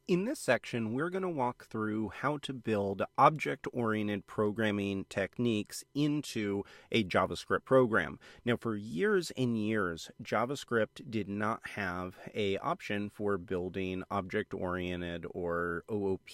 In this section, we're going to walk through how to build object-oriented programming techniques into a JavaScript program. Now, for years and years, JavaScript did not have an option for building object-oriented or OOP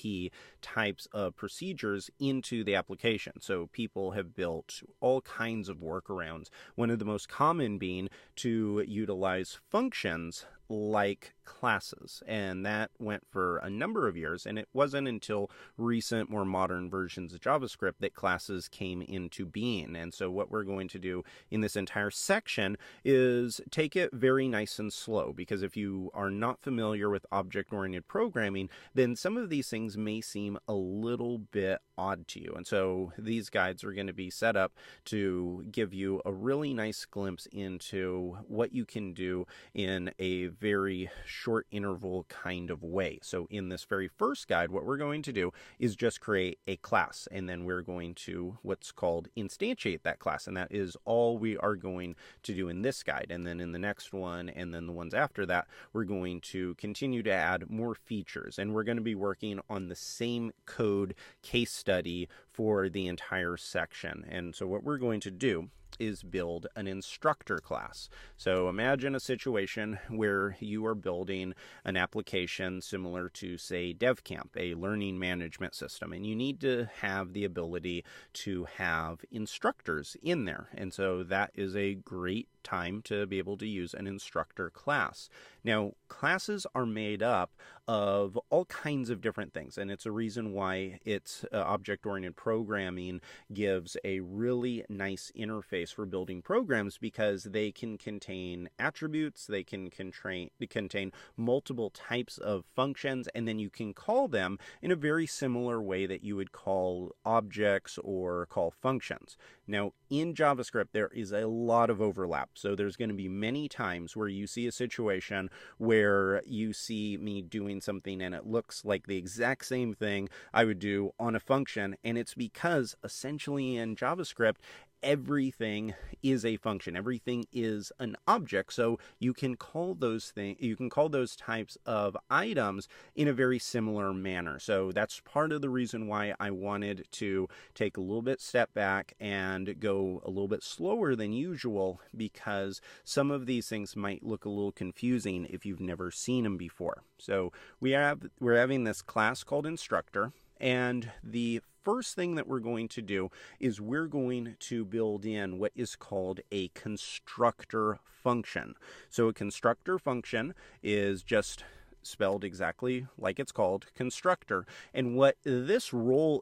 types of procedures into the application. So people have built all kinds of workarounds, one of the most common being to utilize functions like classes, and that went for a number of years, and it wasn't until recent, more modern versions of JavaScript that classes came into being. And so what we're going to do in this entire section is take it very nice and slow, because if you are not familiar with object-oriented programming, then some of these things may seem a little bit odd to you. And so these guides are going to be set up to give you a really nice glimpse into what you can do in a very short interval kind of way. So in this very first guide, what we're going to do is just create a class, and then we're going to what's called instantiate that class, and that is all we are going to do in this guide. And then in the next one, and then the ones after that, we're going to continue to add more features, and we're going to be working on the same code case study for the entire section. And so what we're going to do is build an instructor class. So imagine a situation where you are building an application similar to, say, DevCamp, a learning management system, and you need to have the ability to have instructors in there. And so that is a great time to be able to use an instructor class. Now, classes are made up of all kinds of different things, and it's a reason why it's object-oriented programming gives a really nice interface for building programs, because they can contain attributes, they can contain multiple types of functions, and then you can call them in a very similar way that you would call objects or call functions. Now, in JavaScript, there is a lot of overlap. So there's going to be many times where you see a situation where you see me doing something and it looks like the exact same thing I would do on a function, and it's because essentially in JavaScript, everything is a function. Everything is an object. So you can call those types of items in a very similar manner. So that's part of the reason why I wanted to take a little bit step back and go a little bit slower than usual, because some of these things might look a little confusing if you've never seen them before. So we're having this class called instructor, and the first thing that we're going to do is we're going to build in what is called a constructor function. So a constructor function is just spelled exactly like it's called, constructor. And what its role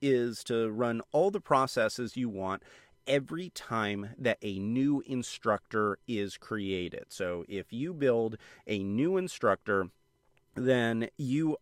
is to run all the processes you want every time that a new instructor is created. So if you build a new instructor, then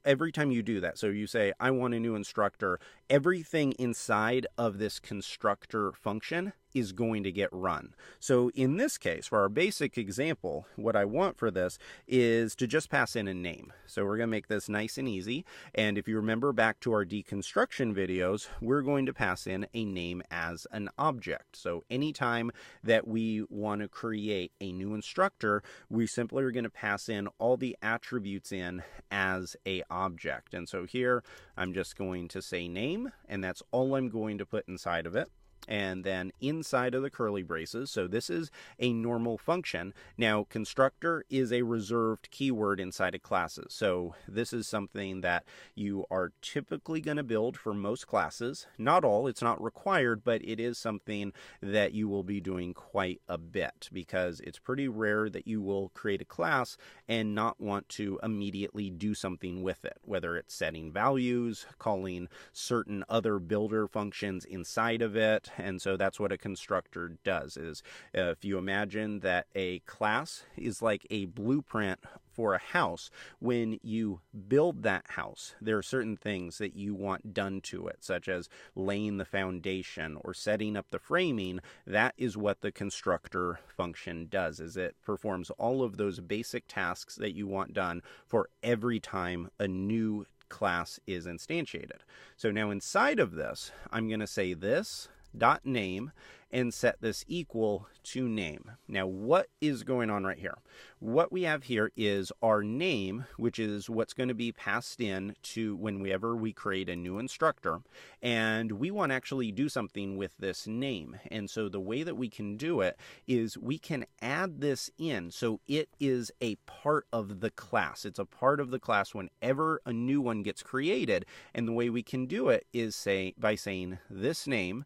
every time you do that, so you say, I want a new instructor, everything inside of this constructor function is going to get run. So in this case, for our basic example, what I want for this is to just pass in a name. So we're going to make this nice and easy. And if you remember back to our deconstruction videos, we're going to pass in a name as an object. So anytime that we want to create a new instructor, we simply are going to pass in all the attributes in as a object. And so here I'm just going to say name, and that's all I'm going to put inside of it. And then inside of the curly braces, so this is a normal function. Now, constructor is a reserved keyword inside of classes. So this is something that you are typically going to build for most classes. Not all, it's not required, but it is something that you will be doing quite a bit, because it's pretty rare that you will create a class and not want to immediately do something with it, whether it's setting values, calling certain other builder functions inside of it. And so that's what a constructor does. Is if you imagine that a class is like a blueprint for a house, when you build that house, there are certain things that you want done to it, such as laying the foundation or setting up the framing. That is what the constructor function does, is it performs all of those basic tasks that you want done for every time a new class is instantiated. So now inside of this, I'm going to say this dot name, and set this equal to name. Now, what is going on right here? What we have here is our name, which is what's going to be passed in to whenever we create a new instructor, and we want to actually do something with this name. And so the way that we can do it is we can add this in, so it is a part of the class. It's a part of the class whenever a new one gets created, and the way we can do it is by saying this name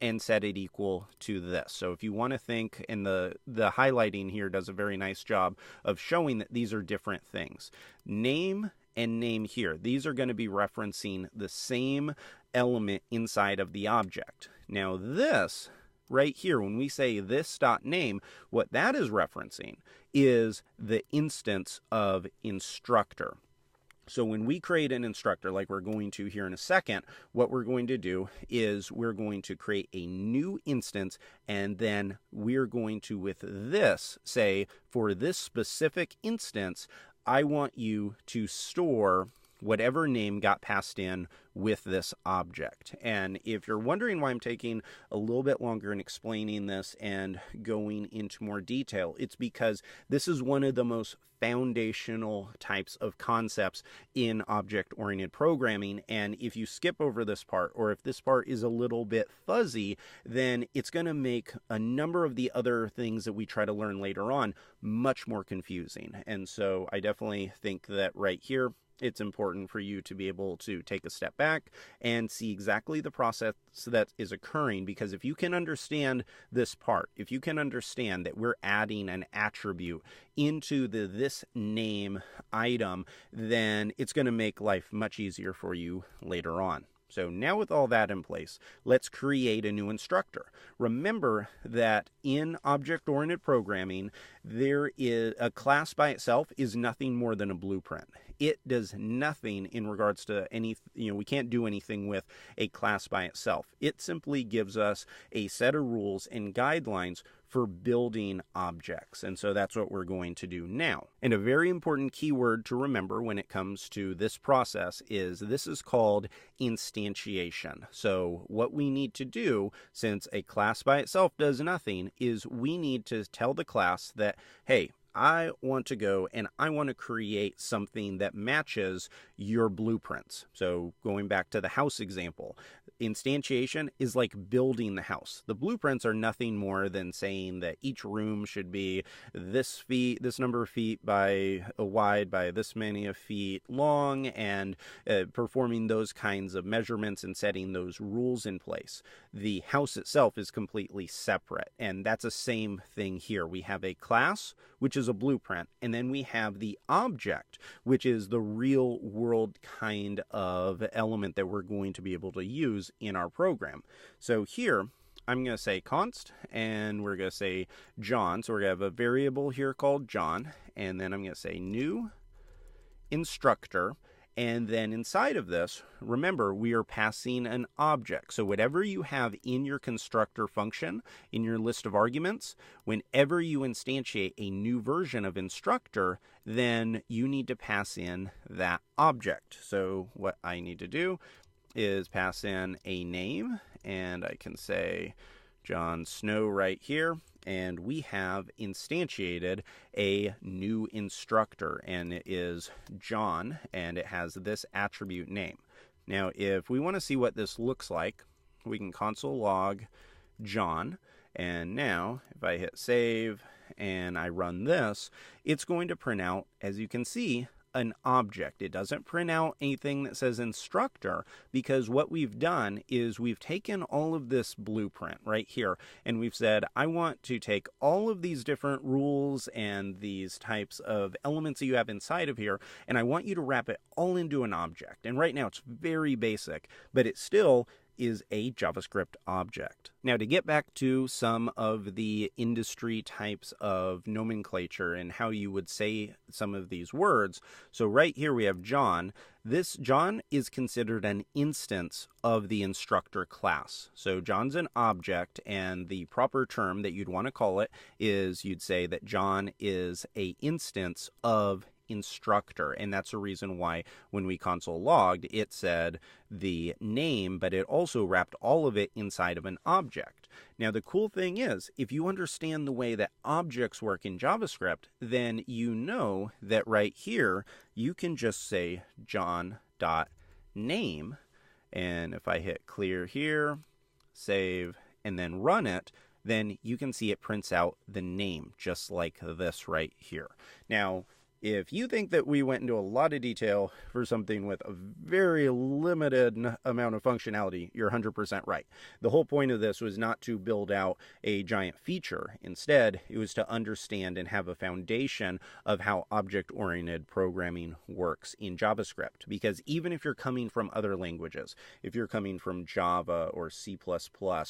and set it equal to this. So if you want to think, and the highlighting here does a very nice job of showing that these are different things. Name and name here, these are going to be referencing the same element inside of the object. Now this right here, when we say this.name, what that is referencing is the instance of instructor. So when we create an instructor, like we're going to here in a second, what we're going to do is we're going to create a new instance, and then we're going to, with this, say, for this specific instance, I want you to store whatever name got passed in with this object. And if you're wondering why I'm taking a little bit longer in explaining this and going into more detail, it's because this is one of the most foundational types of concepts in object-oriented programming. And if you skip over this part, or if this part is a little bit fuzzy, then it's going to make a number of the other things that we try to learn later on much more confusing. And so I definitely think that right here, it's important for you to be able to take a step back and see exactly the process that is occurring, because if you can understand this part, if you can understand that we're adding an attribute into this name item, then it's going to make life much easier for you later on. So now with all that in place, let's create a new instructor. Remember that in object-oriented programming, there is a class by itself is nothing more than a blueprint. It does nothing in regards to any, we can't do anything with a class by itself. It simply gives us a set of rules and guidelines for building objects. And so that's what we're going to do now. And a very important keyword to remember when it comes to this process is this is called instantiation. So what we need to do, since a class by itself does nothing, is we need to tell the class that, hey, I want to go and I want to create something that matches your blueprints. So going back to the house example, instantiation is like building the house. The blueprints are nothing more than saying that each room should be this number of feet by wide by this many of feet long, and performing those kinds of measurements and setting those rules in place. The house itself is completely separate, and that's the same thing here. We have a class, which is a blueprint, and then we have the object, which is the real world kind of element that we're going to be able to use in our program. So here I'm going to say const, and we're going to say John. So we're going to have a variable here called John, and then I'm going to say new instructor. And then inside of this, remember, we are passing an object. So whatever you have in your constructor function, in your list of arguments, whenever you instantiate a new version of instructor, then you need to pass in that object. So what I need to do is pass in a name, and I can say John Snow right here. And we have instantiated a new instructor, and it is John, and it has this attribute name. Now, if we want to see what this looks like, we can console log John, and now if I hit save and I run this, it's going to print out, as you can see, an object. It doesn't print out anything that says instructor, because what we've done is we've taken all of this blueprint right here, and we've said, I want to take all of these different rules and these types of elements that you have inside of here, and I want you to wrap it all into an object. And right now it's very basic, but it still is a JavaScript object. Now, to get back to some of the industry types of nomenclature and how you would say some of these words. So right here we have John. This John is considered an instance of the instructor class. So John's an object, and the proper term that you'd want to call it is you'd say that John is an instance of instructor, and that's the reason why when we console logged, it said the name, but it also wrapped all of it inside of an object. Now, the cool thing is, if you understand the way that objects work in JavaScript, then you know that right here, you can just say John.name, and if I hit clear here, save, and then run it, then you can see it prints out the name just like this right here. Now, if you think that we went into a lot of detail for something with a very limited amount of functionality, you're 100% right. The whole point of this was not to build out a giant feature. Instead, it was to understand and have a foundation of how object-oriented programming works in JavaScript. Because even if you're coming from other languages, if you're coming from Java or C++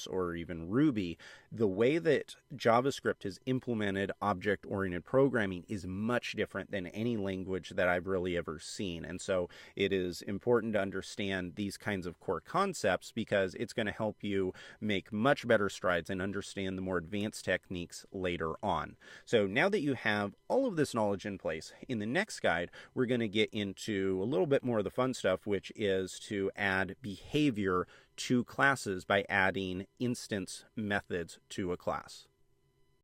or even Ruby, the way that JavaScript has implemented object-oriented programming is much different than any language that I've really ever seen. And so it is important to understand these kinds of core concepts because it's going to help you make much better strides and understand the more advanced techniques later on. So now that you have all of this knowledge in place, in the next guide, we're going to get into a little bit more of the fun stuff, which is to add behavior to classes by adding instance methods to a class.